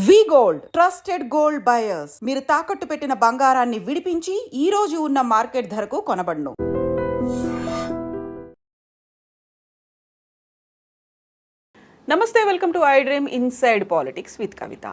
వి gold trusted gold buyers మీరు తాకట్టు పెట్టిన బంగారాన్ని విడిపించి ఈ రోజు ఉన్న మార్కెట్ ధరకు కొనబడును. నమస్తే, welcome to I dream inside politics with Kavitha.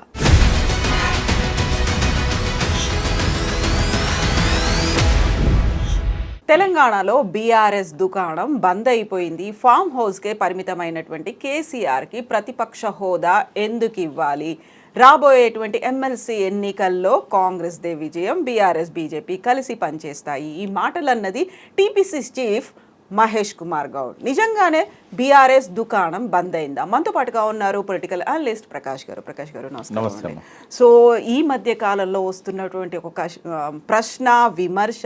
తెలంగాణలో బీఆర్ఎస్ దుకాణం బంద్ అయిపోయింది. ఫామ్ హౌస్కే పరిమితమైనటువంటి కేసీఆర్కి ప్రతిపక్ష హోదా ఎందుకు ఇవ్వాలి? రాబోయేటువంటి ఎమ్మెల్సీ ఎన్నికల్లో కాంగ్రెస్దే విజయం, బీఆర్ఎస్ బీజేపీ కలిసి పనిచేస్తాయి. ఈ మాటలన్నది టీపీసీ చీఫ్ మహేష్ కుమార్ గౌడ్. నిజంగానే బీఆర్ఎస్ దుకాణం బంద్ అయిందా? మనతో పాటుగా ఉన్నారు పొలిటికల్ అనలిస్ట్ ప్రకాష్ గారు. ప్రకాష్ గారు నమస్కారం. సో ఈ మధ్య కాలంలో వస్తున్నటువంటి ఒక ప్రశ్న, విమర్శ,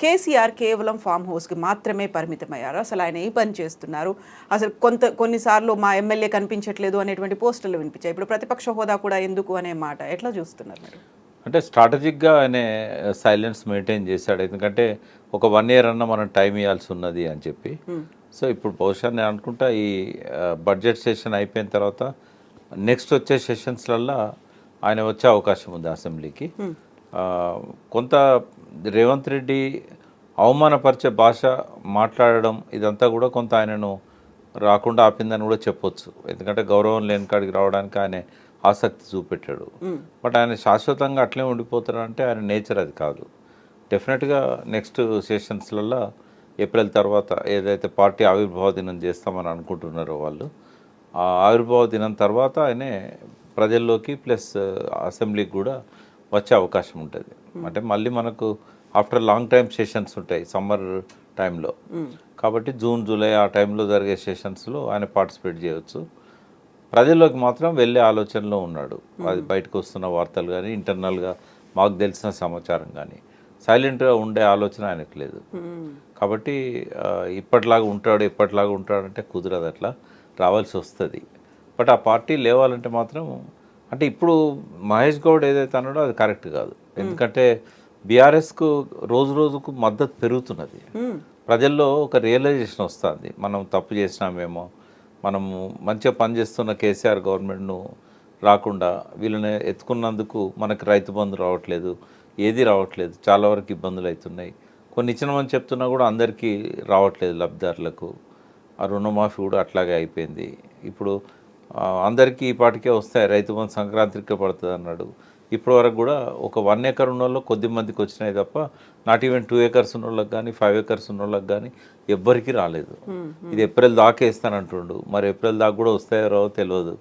కేసీఆర్ కేవలం ఫామ్ హౌస్కి మాత్రమే పరిమితమయ్యారు, అసలు ఆయన ఏ పని చేస్తున్నారు, అసలు కొన్నిసార్లు మా ఎమ్మెల్యే కనిపించట్లేదు అనేటువంటి పోస్టులు వినిపించాయి. ఇప్పుడు ప్రతిపక్ష హోదా కూడా ఎందుకు అనే మాట ఎట్లా చూస్తున్నారు మీరు? అంటే స్ట్రాటజిక్గా ఆయన సైలెన్స్ మెయింటైన్ చేశాడు. ఎందుకంటే ఒక 1 year అన్న మనం టైం ఇవ్వాల్సి ఉన్నది అని చెప్పి. సో ఇప్పుడు బహుశా నేను అనుకుంటా ఈ బడ్జెట్ సెషన్ అయిపోయిన తర్వాత నెక్స్ట్ వచ్చే సెషన్స్లల్లో ఆయన వచ్చే అవకాశం ఉంది అసెంబ్లీకి. కొంత రేవంత్ రెడ్డి అవమానపరిచే భాష మాట్లాడడం ఇదంతా కూడా కొంత ఆయనను రాకుండా ఆపిందని కూడా చెప్పొచ్చు. ఎందుకంటే గౌరవం లేని కాడికి రావడానికి ఆయన ఆసక్తి చూపెట్టాడు. బట్ ఆయన శాశ్వతంగా అట్లే ఉండిపోతాడు అంటే ఆయన నేచర్ అది కాదు. డెఫినెట్గా నెక్స్ట్ సెషన్స్లలో ఏప్రిల్ తర్వాత ఏదైతే పార్టీ ఆవిర్భావ దినం చేస్తామని అనుకుంటున్నారో వాళ్ళు, ఆ ఆవిర్భావ దినం తర్వాత ఆయనే ప్రజల్లోకి ప్లస్ అసెంబ్లీకి కూడా వచ్చే అవకాశం ఉంటుంది. అంటే మళ్ళీ మనకు ఆఫ్టర్ లాంగ్ టైం సెషన్స్ ఉంటాయి సమ్మర్ టైంలో, కాబట్టి జూన్ జూలై ఆ టైంలో జరిగే సెషన్స్లో ఆయన పార్టిసిపేట్ చేయవచ్చు. ప్రజల్లోకి మాత్రం వెళ్ళే ఆలోచనలో ఉన్నాడు. అది బయటకు వస్తున్న వార్తలు కానీ ఇంటర్నల్గా మాకు తెలిసిన సమాచారం కానీ సైలెంట్గా ఉండే ఆలోచన ఆయనకు లేదు. కాబట్టి ఇప్పటిలాగా ఉంటాడంటే కుదరదు, అట్లా రావాల్సి వస్తుంది. బట్ ఆ పార్టీ లేవాలంటే మాత్రం అంటే ఇప్పుడు మహేష్ గౌడ్ ఏదైతే అన్నాడో అది కరెక్ట్ కాదు. ఎందుకంటే బీఆర్ఎస్కు రోజు రోజుకు మద్దతు పెరుగుతున్నది. ప్రజల్లో ఒక రియలైజేషన్ వస్తుంది, మనం తప్పు చేసినామేమో, మనము మంచిగా పనిచేస్తున్న కేసీఆర్ గవర్నమెంట్ను రాకుండా వీళ్ళని ఎత్తుకున్నందుకు మనకు రైతు బంధు రావట్లేదు, ఏది రావట్లేదు, చాలా వరకు ఇబ్బందులు అవుతున్నాయి. కొన్ని ఇచ్చినామని చెప్తున్నా కూడా అందరికీ రావట్లేదు లబ్ధిదారులకు. ఆ రుణమాఫీ కూడా అట్లాగే అయిపోయింది. ఇప్పుడు అందరికీ ఈ పాటికే వస్తాయి, రైతు బంధు సంక్రాంతికే పడుతుంది అన్నాడు. ఇప్పటి వరకు కూడా ఒక 1 acre ఉన్న వాళ్ళు కొద్ది మందికి వచ్చినాయి తప్ప నాట్ ఈవెన్ 2 acres ఉన్న వాళ్ళకి కానీ 5 acres ఉన్న వాళ్ళకి కానీ ఎవ్వరికీ రాలేదు. ఇది ఏప్రిల్ దాకా వేస్తానంటుండు, మరి ఏప్రిల్ దాకా కూడా వస్తాయో తెలియదు.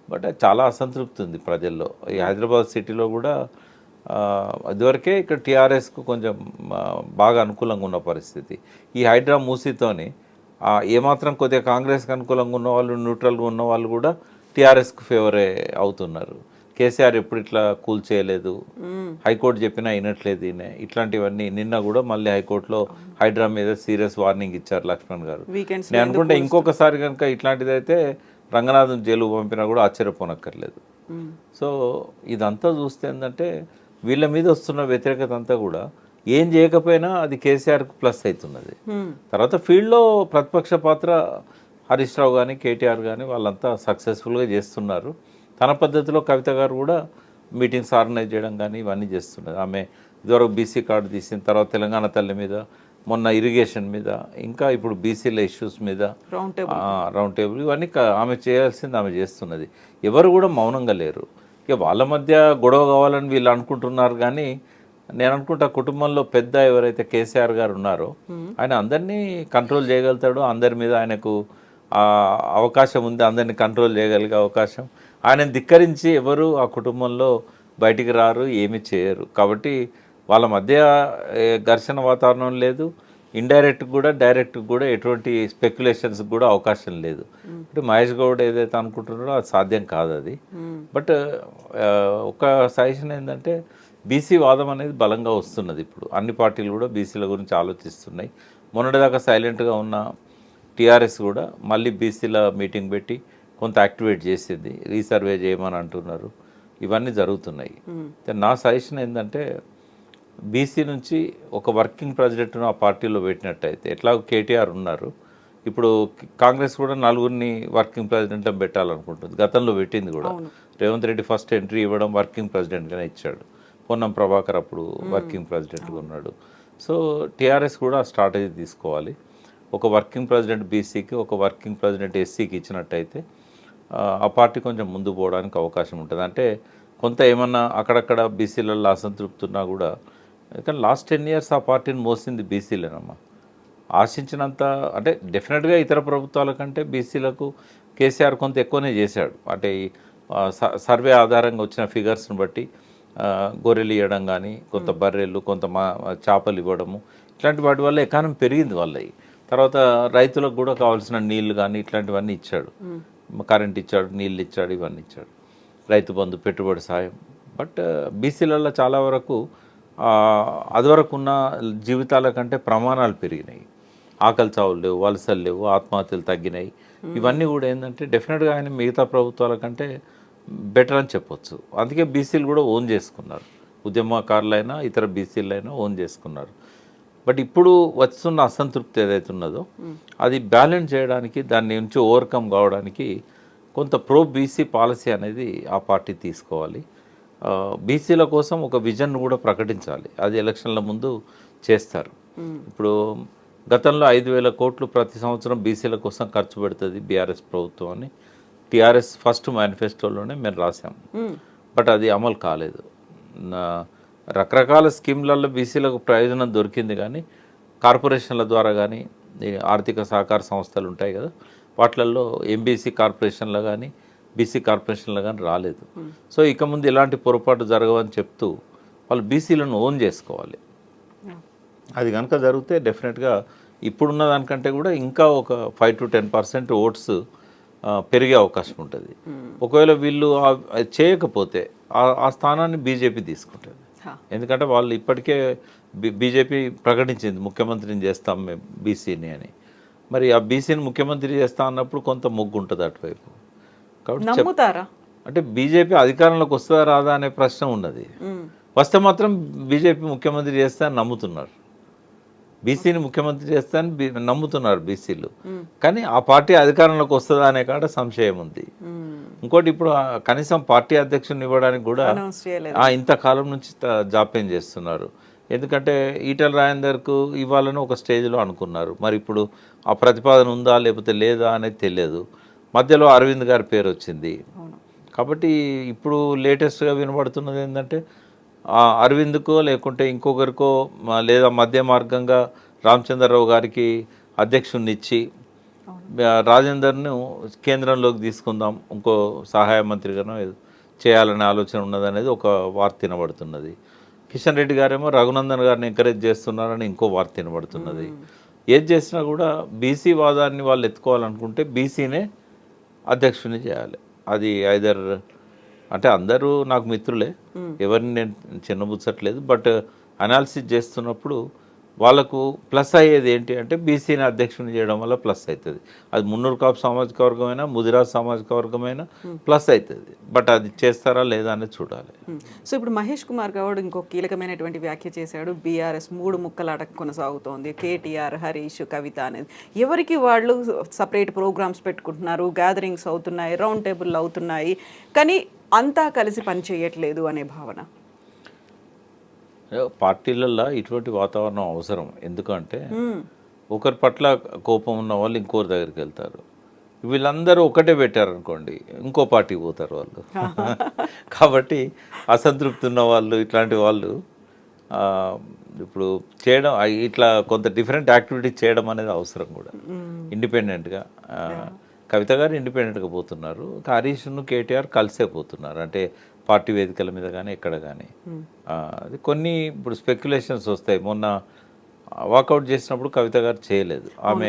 బట్ చాలా అసంతృప్తి ఉంది ప్రజల్లో. ఈ హైదరాబాద్ సిటీలో కూడా ఇదివరకే ఇక్కడ టీఆర్ఎస్కు కొంచెం బాగా అనుకూలంగా ఉన్న పరిస్థితి. ఈ హైడ్రా మూసీతోని ఏమాత్రం కొద్దిగా కాంగ్రెస్కి అనుకూలంగా ఉన్న వాళ్ళు, న్యూట్రల్గా ఉన్న వాళ్ళు కూడా టీఆర్ఎస్కు ఫేవరే అవుతున్నారు. కేసీఆర్ ఎప్పుడు ఇట్లా కూల్ చేయలేదు, హైకోర్టు చెప్పినా వినట్లేదు ఈయన, ఇట్లాంటివన్నీ. నిన్న కూడా మళ్ళీ హైకోర్టులో హైడ్రా మీద సీరియస్ వార్నింగ్ ఇచ్చారు లక్ష్మణ్ గారు. నేను అనుకుంటే ఇంకొకసారి కనుక ఇట్లాంటిదైతే రంగనాథన్ జైలు పంపినా కూడా ఆశ్చర్యపోనక్కర్లేదు. సో ఇదంతా చూస్తే ఏంటంటే వీళ్ళ మీద వస్తున్న వ్యతిరేకత అంతా కూడా ఏం చేయకపోయినా అది కేసీఆర్కు ప్లస్ అవుతున్నది. తర్వాత ఫీల్డ్లో ప్రతిపక్ష పాత్ర హరీష్ రావు కానీ కేటీఆర్ కానీ వాళ్ళంతా సక్సెస్ఫుల్గా చేస్తున్నారు. తన పద్ధతిలో కవిత గారు కూడా మీటింగ్స్ ఆర్గనైజ్ చేయడం కానీ ఇవన్నీ చేస్తున్నది. ఆమె ఇదివరకు బీసీ కార్డు తీసిన తర్వాత తెలంగాణ తల్లి మీద, మొన్న ఇరిగేషన్ మీద, ఇంకా ఇప్పుడు బీసీల ఇష్యూస్ మీద రౌండ్ టేబుల్, ఇవన్నీ ఆమె చేయాల్సింది ఆమె చేస్తున్నది. ఎవరు కూడా మౌనంగా లేరు. ఇక వాళ్ళ మధ్య గొడవ కావాలని వీళ్ళు అనుకుంటున్నారు. కానీ నేను అనుకుంటా కుటుంబంలో పెద్ద ఎవరైతే కేసీఆర్ గారు ఉన్నారో ఆయన అందరినీ కంట్రోల్ చేయగలుగుతాడు. అందరి మీద ఆయనకు అవకాశం ఉంది, అందరినీ కంట్రోల్ చేయగలిగే అవకాశం. ఆయనను ధిక్కరించి ఎవరు ఆ కుటుంబంలో బయటికి రారు, ఏమి చేయరు. కాబట్టి వాళ్ళ మధ్య ఘర్షణ వాతావరణం లేదు. ఇండైరెక్ట్ కూడా డైరెక్ట్ కూడా ఎటువంటి స్పెక్యులేషన్స్ కూడా అవకాశం లేదు. అంటే మహేష్ గౌడ్ ఏదైతే అనుకుంటున్నాడో అది సాధ్యం కాదు అది. బట్ ఒక సజెషన్ ఏంటంటే బీసీ వాదం అనేది బలంగా వస్తున్నది. ఇప్పుడు అన్ని పార్టీలు కూడా బీసీల గురించి ఆలోచిస్తున్నాయి. మొన్నటిదాకా సైలెంట్గా ఉన్న టీఆర్ఎస్ కూడా మళ్ళీ బీసీల మీటింగ్ పెట్టి కొంత యాక్టివేట్ చేసింది, రీసర్వే చేయమని అంటున్నారు. ఇవన్నీ జరుగుతున్నాయి. నా సజెషన్ ఏంటంటే బీసీ నుంచి ఒక వర్కింగ్ ప్రెసిడెంట్ను ఆ పార్టీలో పెట్టినట్టయితే, ఎట్లాగో కేటీఆర్ ఉన్నారు, ఇప్పుడు కాంగ్రెస్ కూడా 4 వర్కింగ్ ప్రెసిడెంట్లను పెట్టాలనుకుంటుంది, గతంలో పెట్టింది కూడా. రేవంత్ రెడ్డి ఫస్ట్ ఎంట్రీ ఇవ్వడం వర్కింగ్ ప్రెసిడెంట్గానే ఇచ్చాడు. పొన్నం ప్రభాకర్ అప్పుడు వర్కింగ్ ప్రెసిడెంట్గా ఉన్నాడు. సో టీఆర్ఎస్ కూడా స్ట్రాటజీ తీసుకోవాలి. ఒక వర్కింగ్ ప్రెసిడెంట్ బీసీకి, ఒక వర్కింగ్ ప్రెసిడెంట్ ఎస్సీకి ఇచ్చినట్టయితే ఆ పార్టీ కొంచెం ముందు పోవడానికి అవకాశం ఉంటుంది. అంటే కొంత ఏమన్నా అక్కడక్కడ బీసీలలో అసంతృప్తి ఉన్నా కూడా, కానీ లాస్ట్ 10 years ఆ పార్టీని మోసింది బీసీలేనమ్మా. ఆశించినంత అంటే డెఫినెట్గా ఇతర ప్రభుత్వాల కంటే బీసీలకు కేసీఆర్ కొంత ఎక్కువనే చేశాడు. అంటే ఈ సర్వే ఆధారంగా వచ్చిన ఫిగర్స్ని బట్టి గొర్రెలు ఇవ్వడం కానీ, కొంత బర్రెలు, కొంత చేపలు ఇవ్వడము, ఇట్లాంటి వాటి వల్ల ఎకానమీ పెరిగింది వాళ్ళవి. తర్వాత రైతులకు కూడా కావాల్సిన నీళ్లు కానీ ఇట్లాంటివన్నీ ఇచ్చాడు. కరెంట్ ఇచ్చాడు, నీళ్ళు ఇచ్చాడు, ఇవన్నీ ఇచ్చాడు. రైతు బంధు, పెట్టుబడి సాయం. బట్ బీసీలలో చాలా వరకు అదివరకు ఉన్న జీవితాల కంటే ప్రమాణాలు పెరిగినాయి. ఆకలి చావులు లేవు, వలసలు లేవు, ఆత్మహత్యలు తగ్గినాయి. ఇవన్నీ కూడా ఏంటంటే డెఫినెట్గా ఆయన మిగతా ప్రభుత్వాల కంటే బెటర్ అని చెప్పొచ్చు. అందుకే బీసీలు కూడా ఓన్ చేసుకున్నారు. ఉద్యమకారులైనా ఇతర బీసీలైనా ఓన్ చేసుకున్నారు. బట్ ఇప్పుడు వస్తున్న అసంతృప్తి ఏదైతే ఉన్నదో అది బ్యాలెన్స్ చేయడానికి, దాని నుంచి ఓవర్కమ్ కావడానికి కొంత ప్రో బీసీ పాలసీ అనేది ఆ పార్టీ తీసుకోవాలి. బీసీల కోసం ఒక విజన్ కూడా ప్రకటించాలి. అది ఎలక్షన్ల ముందు చేస్తారు. ఇప్పుడు గతంలో 5,000 కోట్లు ప్రతి సంవత్సరం బీసీల కోసం ఖర్చు పెడుతుంది బీఆర్ఎస్ ప్రభుత్వం అని టీఆర్ఎస్ ఫస్ట్ మేనిఫెస్టోలోనే మేము రాసాం. బట్ అది అమలు కాలేదు. రకరకాల స్కీమ్లలో బీసీలకు ప్రయోజనం దొరికింది, కానీ కార్పొరేషన్ల ద్వారా కానీ, ఆర్థిక సహకార సంస్థలు ఉంటాయి కదా, వాటిలలో ఎంబీసీ కార్పొరేషన్లో కానీ బీసీ కార్పొరేషన్లో కానీ రాలేదు. సో ఇక ముందు ఇలాంటి పొరపాటు జరగవని చెప్తూ వాళ్ళు బీసీలను ఓన్ చేసుకోవాలి. అది కనుక జరిగితే డెఫినెట్గా ఇప్పుడున్న దానికంటే కూడా ఇంకా ఒక 5 to 10% ఓట్స్ పెరిగే అవకాశం ఉంటుంది. ఒకవేళ వీళ్ళు చేయకపోతే ఆ స్థానాన్ని బీజేపీ తీసుకుంటుంది. ఎందుకంటే వాళ్ళు ఇప్పటికే బీజేపీ ప్రకటించింది ముఖ్యమంత్రిని చేస్తాం మేము బీసీని అని. మరి ఆ బీసీని ముఖ్యమంత్రి చేస్తా అన్నప్పుడు కొంత మొగ్గు ఉంటుంది అటువైపు. కాబట్టి అంటే బీజేపీ అధికారంలోకి వస్తుందా రాదా అనే ప్రశ్న ఉన్నది. వస్తే మాత్రం బీజేపీ ముఖ్యమంత్రి చేస్తే అని నమ్ముతున్నారు. బీసీని ముఖ్యమంత్రి చేస్తే అని నమ్ముతున్నారు బీసీలు. కానీ ఆ పార్టీ అధికారంలోకి వస్తుందా అనే కాడ సంశయం ఉంది. ఇంకోటి ఇప్పుడు కనీసం పార్టీ అధ్యక్షుని ఇవ్వడానికి కూడా ఇంతకాలం నుంచి జాప్యం చేస్తున్నారు. ఎందుకంటే ఈటెల రాజేందర్కు ఇవ్వాలని ఒక స్టేజ్లో అనుకున్నారు. మరి ఇప్పుడు ఆ ప్రతిపాదన ఉందా లేకపోతే లేదా అనేది తెలియదు. మధ్యలో అరవింద్ గారి పేరు వచ్చింది. కాబట్టి ఇప్పుడు లేటెస్ట్గా వినబడుతున్నది ఏంటంటే అరవింద్కో లేకుంటే ఇంకొకరికో లేదా మధ్య మార్గంగా రామచంద్రరావు గారికి అధ్యక్షుడిని ఇచ్చి రాజేందర్ను కేంద్రంలోకి తీసుకుందాం, ఇంకో సహాయ మంత్రిగానో చేయాలనే ఆలోచన ఉన్నదనేది ఒక వార్త వినబడుతున్నది. కిషన్ రెడ్డి గారేమో రఘునందన్ గారిని ఎంకరేజ్ చేస్తున్నారని ఇంకో వార్త వినబడుతున్నది. ఏది చేసినా కూడా బీసీ వాదాన్ని వాళ్ళు ఎత్తుకోవాలనుకుంటే బీసీనే అధ్యక్షుని చేయాలి. అది ఐదర్ అంటే అందరూ నాకు మిత్రులే, ఎవరిని నేను చిన్నబుచ్చట్లేదు. బట్ అనాలిసిస్ చేస్తున్నప్పుడు వాళ్ళకు ప్లస్ అయ్యేది ఏంటి అంటే బీసీని అధ్యక్షుని చేయడం వల్ల ప్లస్ అవుతుంది. అది మున్నూరు కాపు సామాజిక వర్గమైనా ముదిరాజ్ సామాజిక వర్గమైనా ప్లస్ అవుతుంది. బట్ అది చేస్తారా లేదా అనేది చూడాలి. సో ఇప్పుడు మహేష్ కుమార్ గౌడ్ ఇంకో కీలకమైనటువంటి వ్యాఖ్య చేశాడు. బీఆర్ఎస్ 3 ముక్కలాట కొనసాగుతోంది. కేటీఆర్, హరీష్, కవిత అనేది ఎవరికి వాళ్ళు సపరేట్ ప్రోగ్రామ్స్ పెట్టుకుంటున్నారు, గ్యాదరింగ్స్ అవుతున్నాయి, రౌండ్ టేబుల్ అవుతున్నాయి, కానీ అంతా కలిసి పని చేయట్లేదు అనే భావన. పార్టీలలో ఇటువంటి వాతావరణం అవసరం. ఎందుకంటే ఒకరి పట్ల కోపం ఉన్న వాళ్ళు ఇంకోరి దగ్గరికి వెళ్తారు. వీళ్ళందరూ ఒకటే పెట్టారనుకోండి ఇంకో పార్టీకి పోతారు వాళ్ళు. కాబట్టి అసంతృప్తి ఉన్న వాళ్ళు ఇట్లాంటి వాళ్ళు ఇప్పుడు చేయడం ఇట్లా కొంత డిఫరెంట్ యాక్టివిటీస్ చేయడం అనేది అవసరం కూడా. ఇండిపెండెంట్గా కవిత గారు ఇండిపెండెంట్గా పోతున్నారు, హరీష్ను కేటీఆర్ కలిసే పోతున్నారు. అంటే పార్టీ వేదికల మీద కానీ ఎక్కడ కానీ అది కొన్ని ఇప్పుడు స్పెక్యులేషన్స్ వస్తాయి. మొన్న వాకౌట్ చేసినప్పుడు కవిత గారు చేయలేదు, ఆమె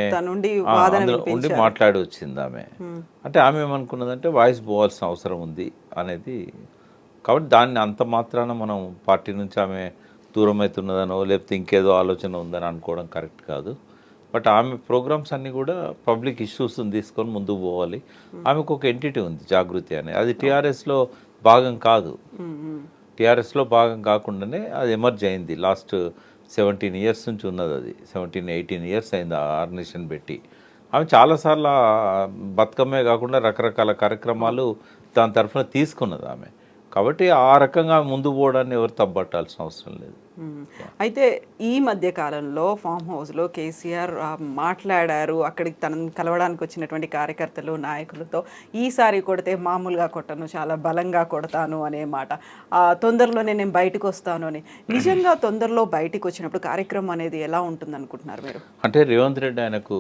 ఉండి మాట్లాడి వచ్చింది ఆమె. అంటే ఆమె ఏమనుకున్నదంటే వాయిస్ పోవాల్సిన అవసరం ఉంది అనేది. కాబట్టి దాన్ని అంత మాత్రాన మనం పార్టీ నుంచి ఆమె దూరం అవుతున్నదనో లేకపోతే ఇంకేదో ఆలోచన ఉందని అనుకోవడం కరెక్ట్ కాదు. బట్ ఆమె ప్రోగ్రామ్స్ అన్నీ కూడా పబ్లిక్ ఇష్యూస్ని తీసుకొని ముందుకు పోవాలి. ఆమెకు ఒక ఎంటిటీ ఉంది జాగృతి అని, అది టీఆర్ఎస్లో భాగం కాదు. టీఆర్ఎస్లో భాగం కాకుండానే అది ఎమర్జ్ అయింది. లాస్ట్ 17 years నుంచి ఉన్నది. అది 17-18 years అయింది ఆ ఆర్గనైజేషన్ పెట్టి. ఆమె చాలాసార్లు బతుకమ్మే కాకుండా రకరకాల కార్యక్రమాలు దాని తరఫున తీసుకున్నది ఆమె. కాబట్టి ఆ రకంగా ముందు పోవడాన్ని ఎవరు తప్పట్టాల్సిన అవసరం లేదు. అయితే ఈ మధ్య కాలంలో ఫామ్ హౌస్లో కేసీఆర్ మాట్లాడారు, అక్కడికి తనని కలవడానికి వచ్చినటువంటి కార్యకర్తలు నాయకులతో, ఈసారి కొడితే మామూలుగా కొట్టను, చాలా బలంగా కొడతాను అనే మాట, తొందరలోనే నేను బయటకు వస్తాను అని. నిజంగా తొందరలో బయటకు వచ్చినప్పుడు కార్యక్రమం అనేది ఎలా ఉంటుంది అనుకుంటున్నారు మీరు? అంటే రేవంత్ రెడ్డి ఆయనకు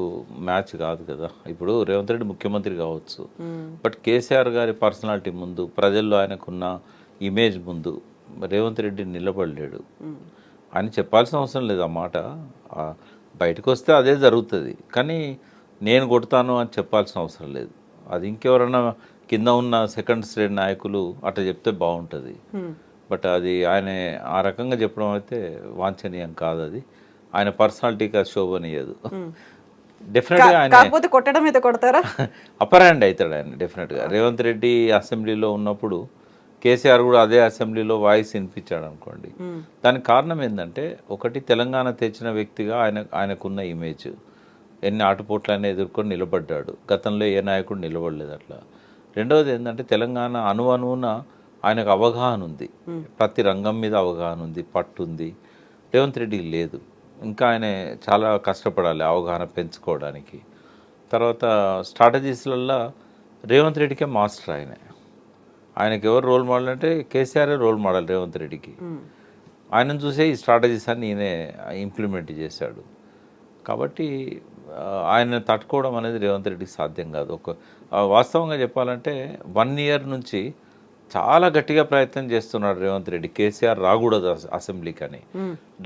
మ్యాచ్ కాదు కదా. ఇప్పుడు రేవంత్ రెడ్డి ముఖ్యమంత్రి కావచ్చు, బట్ కేసీఆర్ గారి పర్సనాలిటీ ముందు, ప్రజల్లో ఆయనకున్న ఇమేజ్ ముందు రేవంత్ రెడ్డి నిలబడలేడు. ఆయన చెప్పాల్సిన అవసరం లేదు ఆ మాట. బయటకు వస్తే అదే జరుగుతుంది, కానీ నేను కొడతాను అని చెప్పాల్సిన అవసరం లేదు. అది ఇంకెవరన్నా కింద ఉన్న సెకండ్ స్టేట్ నాయకులు అట్లా చెప్తే బాగుంటుంది. బట్ అది ఆయన ఆ రకంగా చెప్పడం అయితే వాంఛనీయం కాదు. అది ఆయన పర్సనాలిటీకి అది శోభనీయదు. డెఫినెట్గా ఆయన కాకపోతే కొట్టడం అయితే కొడతారా? అప్పర్ హ్యాండ్ అవుతాడు ఆయన డెఫినెట్గా. రేవంత్ రెడ్డి అసెంబ్లీలో ఉన్నప్పుడు కేసీఆర్ కూడా అదే అసెంబ్లీలో వాయిస్ వినిపించాడు అనుకోండి. దానికి కారణం ఏంటంటే, ఒకటి తెలంగాణ తెచ్చిన వ్యక్తిగా ఆయనకున్న ఇమేజ్, ఎన్ని ఆటుపోట్లైనా ఎదుర్కొని నిలబడ్డాడు. గతంలో ఏ నాయకుడు నిలబడలేదు అట్లా. రెండవది ఏంటంటే, తెలంగాణ అణువణువున ఆయనకు అవగాహన ఉంది, ప్రతి రంగం మీద అవగాహన ఉంది, పట్టు ఉంది. రేవంత్ రెడ్డికి లేదు. ఇంకా ఆయన చాలా కష్టపడాలి అవగాహన పెంచుకోవడానికి. తర్వాత స్ట్రాటజీస్లల్లో రేవంత్ రెడ్డికే మాస్టర్ ఆయనకి ఎవరు రోల్ మోడల్ అంటే కేసీఆర్ రోల్ మోడల్ రేవంత్ రెడ్డికి. ఆయనను చూసే ఈ స్ట్రాటజీస్ అన్ని ఈయనే ఇంప్లిమెంట్ చేశాడు. కాబట్టి ఆయన తట్టుకోవడం అనేది రేవంత్ రెడ్డికి సాధ్యం కాదు. వాస్తవంగా చెప్పాలంటే 1 year నుంచి చాలా గట్టిగా ప్రయత్నం చేస్తున్నాడు రేవంత్ రెడ్డి, కేసీఆర్ రాకూడదు అసెంబ్లీకి అని.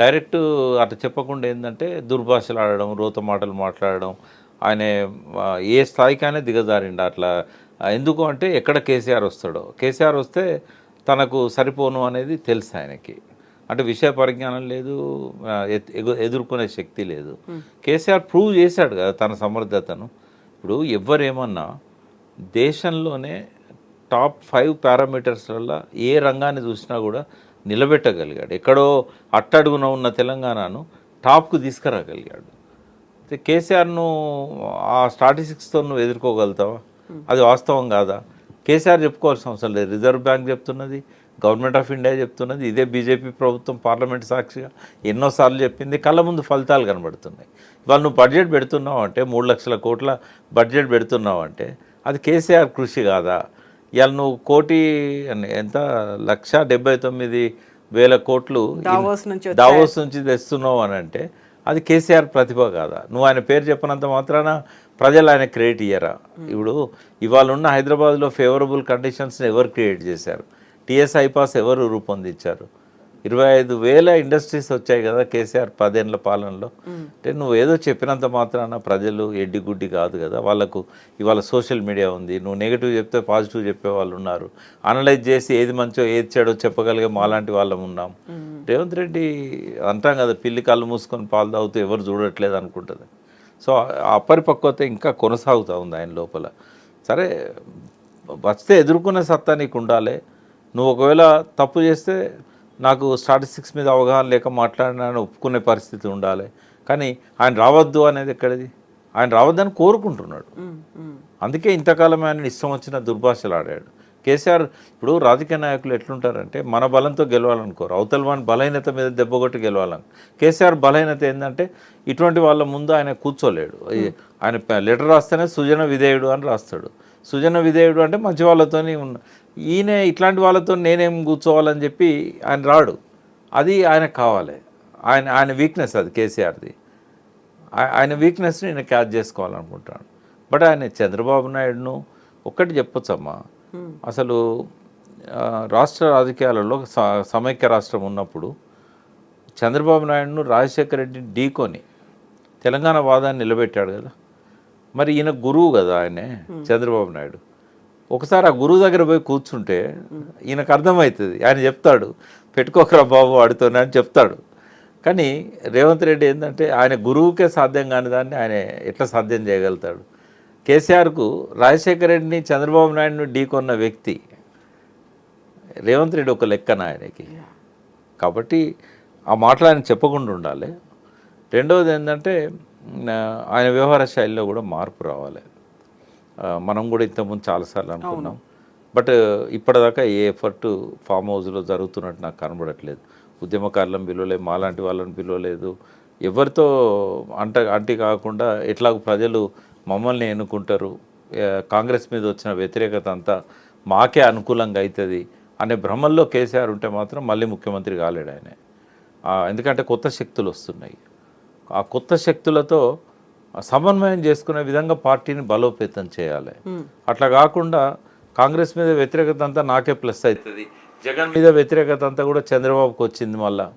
డైరెక్ట్ అట్లా చెప్పకుండా ఏంటంటే దుర్భాషలు ఆడడం, రోత మాటలు మాట్లాడడం, ఆయన ఏ స్థాయికైనా దిగజారిండు అట్లా. ఎందుకు అంటే, ఎక్కడ కేసీఆర్ వస్తాడో, కేసీఆర్ వస్తే తనకు సరిపోను అనేది తెలుసు ఆయనకి. అంటే విషయ పరిజ్ఞానం లేదు, ఎదుర్కొనే శక్తి లేదు. కేసీఆర్ ప్రూవ్ చేశాడు కదా తన సమర్థతను. ఇప్పుడు ఎవరేమన్నా దేశంలోనే టాప్ 5 పారామీటర్స్లలో ఏ రంగాన్ని చూసినా కూడా నిలబెట్టగలిగాడు. ఎక్కడో అట్టడుగున ఉన్న తెలంగాణను టాప్కు తీసుకురాగలిగాడు. కేసీఆర్ను ఆ స్టాటిస్టిక్స్తో నువ్వు ఎదుర్కోగలుగుతావా? అది వాస్తవం కాదా? కేసీఆర్ చెప్పుకోవాల్సిన అవసరం లేదు. రిజర్వ్ బ్యాంక్ చెప్తున్నది, గవర్నమెంట్ ఆఫ్ ఇండియా చెప్తున్నది, ఇదే బీజేపీ ప్రభుత్వం పార్లమెంట్ సాక్షిగా ఎన్నోసార్లు చెప్పింది. కళ్ళ ముందు ఫలితాలు కనబడుతున్నాయి. ఇవాళ నువ్వు బడ్జెట్ పెడుతున్నావు అంటే, 3 లక్షల కోట్ల బడ్జెట్ పెడుతున్నావు అంటే అది కేసీఆర్ కృషి కాదా? ఇవాళ నువ్వు ఎంత 1,79,000 కోట్లు దావోస్ నుంచి తెస్తున్నావు అని అంటే అది కేసీఆర్ ప్రతిభ కాదా? నువ్వు ఆయన పేరు చెప్పినంత మాత్రాన ప్రజలు ఆయన క్రియేట్ ఇయ్యరా? ఇప్పుడు ఇవాళ ఉన్న హైదరాబాద్లో ఫేవరబుల్ కండిషన్స్ని ఎవరు క్రియేట్ చేశారు? టీఎస్ ఐపాస్ ఎవరు రూపొందించారు? 25,000 ఇండస్ట్రీస్ వచ్చాయి కదా కేసీఆర్ 10 ఏళ్ల పాలనలో. అంటే నువ్వు ఏదో చెప్పినంత మాత్రాన ప్రజలు ఎడ్డిగుడ్డి కాదు కదా. వాళ్ళకు ఇవాళ సోషల్ మీడియా ఉంది, నువ్వు నెగిటివ్ చెప్తే పాజిటివ్ చెప్పే వాళ్ళు ఉన్నారు. అనలైజ్ చేసి ఏది మంచో ఏది చెడో చెప్పగలిగే మాలాంటి వాళ్ళం ఉన్నాం. రేవంత్ రెడ్డి అంటాం కదా, పిల్లి కళ్ళు మూసుకొని పాలు తాగుతూ ఎవరు చూడట్లేదు అనుకుంటుంది. సో అపరిపక్వత ఇంకా కొనసాగుతూ ఉంది ఆయన లోపల. సరే, వస్తే ఎదుర్కొనే సత్తా నీకు ఉండాలి. నువ్వు ఒకవేళ తప్పు చేస్తే నాకు స్టాటిస్టిక్స్ మీద అవగాహన లేక మాట్లాడినాను ఒప్పుకునే పరిస్థితి ఉండాలి. కానీ ఆయన రావద్దు అనేది ఎక్కడిది? ఆయన రావద్దని కోరుకుంటున్నాడు. అందుకే ఇంతకాలం ఆయన ఇష్టం వచ్చిన దుర్భాషలు ఆడాడు. కేసీఆర్ ఇప్పుడు రాజకీయ నాయకులు ఎట్లుంటారంటే, మన బలంతో గెలవాలనుకోరు, అవతల వాని బలహీనత మీద దెబ్బగొట్టి గెలవాలని. కేసీఆర్ బలహీనత ఏంటంటే, ఇటువంటి వాళ్ళ ముందు ఆయన కూర్చోలేడు. ఆయన లెటర్ రాస్తేనే సుజన విధేయుడు అని రాస్తాడు. సుజన విధేయుడు అంటే మంచి వాళ్ళతోని ఉన్న, ఈయన ఇట్లాంటి వాళ్ళతో నేనేం కూర్చోవాలని చెప్పి ఆయన రాడు. అది ఆయనకు కావాలి. ఆయన వీక్నెస్ అది కేసీఆర్ది. ఆయన వీక్నెస్ని నేను క్యాచ్ చేసుకోవాలనుకుంటాను. బట్ ఆయన చంద్రబాబు నాయుడును ఒక్కటి చెప్పొచ్చమ్మా, అసలు రాష్ట్ర రాజకీయాలలో సమైక్య రాష్ట్రం ఉన్నప్పుడు చంద్రబాబు నాయుడును రాజశేఖర రెడ్డిని ఢీకొని తెలంగాణ వాదాన్ని నిలబెట్టాడు కదా. మరి ఈయన గురువు కదా ఆయనే చంద్రబాబు నాయుడు. ఒకసారి ఆ గురువు దగ్గర పోయి కూర్చుంటే ఈయనకు అర్థమవుతుంది. ఆయన చెప్తాడు, పెట్టుకోకరా బాబు వాడితోనే అని చెప్తాడు. కానీ రేవంత్ రెడ్డి ఏంటంటే, ఆయన గురువుకే సాధ్యం కాని దాన్ని ఆయన ఎట్లా సాధ్యం చేయగలుగుతాడు? కేసీఆర్కు రాజశేఖర రెడ్డిని చంద్రబాబు నాయుడుని ఢీకొన్న వ్యక్తి రేవంత్ రెడ్డి ఒక లెక్కన ఆయనకి. కాబట్టి ఆ మాటలు ఆయన చెప్పకుండా ఉండాలి. రెండవది ఏంటంటే, ఆయన వ్యవహార శైలిలో కూడా మార్పు రావాలి. మనం కూడా ఇంతకుముందు చాలాసార్లు అనుకున్నాం, బట్ ఇప్పటిదాకా ఏ ఎఫర్ట్ ఫామ్ హౌస్లో జరుగుతున్నట్టు నాకు కనబడట్లేదు. ఉద్యమకారులను పిలవలేదు, మాలాంటి వాళ్ళని పిలవలేదు, ఎవరితో అంటి కాకుండా ఎట్లాగో ప్రజలు మమ్మల్ని ఎన్నుకుంటారు, కాంగ్రెస్ మీద వచ్చిన వ్యతిరేకత అంతా మాకే అనుకూలంగా అవుతుంది అనే భ్రమల్లో కేసీఆర్ ఉంటే మాత్రం మళ్ళీ ముఖ్యమంత్రి కాలేడు ఆయన. ఎందుకంటే కొత్త శక్తులు వస్తున్నాయి. ఆ కొత్త శక్తులతో సమన్వయం చేసుకునే విధంగా పార్టీని బలోపేతం చేయాలి. అట్లా కాకుండా కాంగ్రెస్ మీద వ్యతిరేకత అంతా నాకే ప్లస్ అవుతుంది, జగన్ మీద వ్యతిరేకత అంతా కూడా చంద్రబాబుకి వచ్చింది. మళ్ళా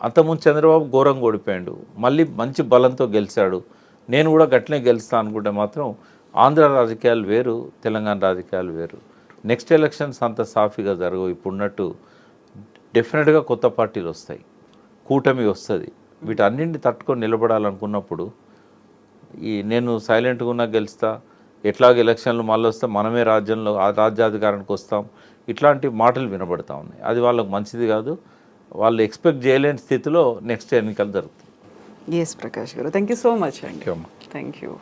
అంతకుముందు చంద్రబాబు ఘోరంగా ఓడిపోయాడు, మళ్ళీ మంచి బలంతో గెలిచాడు, నేను కూడా గట్లనే గెలుస్తా అనుకుంటే మాత్రం ఆంధ్ర రాజకీయాలు వేరు, తెలంగాణ రాజకీయాలు వేరు. నెక్స్ట్ ఎలక్షన్స్ అంత సాఫీగా జరగవు. ఇప్పుడున్నట్టు డెఫినెట్గా కొత్త పార్టీలు వస్తాయి, కూటమి వస్తుంది. వీటన్నింటిని తట్టుకొని నిలబడాలనుకున్నప్పుడు నేను సైలెంట్గా ఉన్నా గెలుస్తా, ఎట్లాగ ఎలక్షన్లు మళ్ళీ వస్తే మనమే రాజ్యాధికారానికి వస్తాం, ఇట్లాంటి మాటలు వినబడతా ఉన్నాయి. అది వాళ్ళకి మంచిది కాదు. వాళ్ళు ఎక్స్పెక్ట్ చేయలేని స్థితిలో నెక్స్ట్ ఎన్నికలు జరుగుతాయి. ఎస్ ప్రకాష్ గారు, థ్యాంక్ యూ సో మచ్ అండి. ఓకే అమ్మా. Thank you.